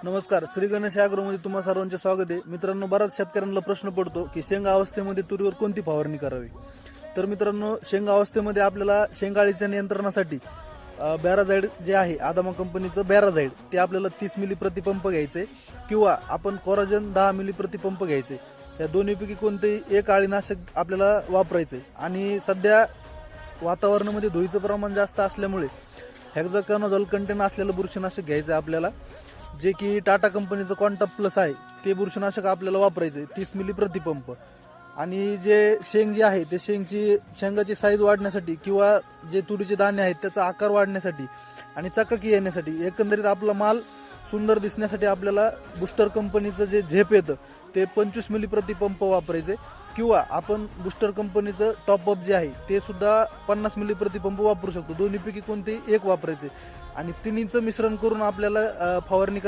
नमस्कार, श्री गणेश ॲग्रोमध्ये तुम्हा सर्वांचे स्वागत आहे. मित्रांनो, बऱ्याच शेतकऱ्यांना प्रश्न पडतो की शेंगा अवस्थेमध्ये तुरीवर कोणती फवारणी करावी. तर मित्रांनो, शेंगा अवस्थेमध्ये आपल्याला शेंगाळीच्या नियंत्रणासाठी बॅराझाईड जे आहे, आदामा कंपनीचं बॅराझाईड, ते आपल्याला 30 मिली प्रतिपंप घ्यायचे किंवा आपण कोराजन 10 मिली प्रतिपंप घ्यायचे. या दोन्हीपैकी कोणतेही एक अळीनाशक आपल्याला वापरायचे. आणि सध्या वातावरणामध्ये धुळीचं प्रमाण जास्त असल्यामुळे हेक्साकोनाझोल कंटेन असलेलं बुरशीनाशक घ्यायचं आपल्याला, जे की टाटा कंपनीचं क्वांटम प्लस आहे. ते बुरशीनाशक आपल्याला वापरायचं 30 मिली प्रतिपंप. आणि जे शेंग जे आहे ते शेंगाची साईज वाढण्यासाठी किंवा जे तुरीचे दाणे आहेत त्याचा आकार वाढण्यासाठी आणि चकाकी येण्यासाठी, एकंदरीत आपला माल सुंदर दिसण्यासाठी आपल्याला बुस्टर कंपनीचं जे झेप येतं ते 25 मिली प्रतिपंप वापरायचे. किंवा आपण बुस्टर कंपनीचं टॉपअप जे आहे ते सुद्धा 50 मिली प्रतिपंप वापरू शकतो. दोन्हीपैकी कोणतेही एक वापरायचे आणि तिन्हीचं मिश्रण करून आपल्याला फवारणी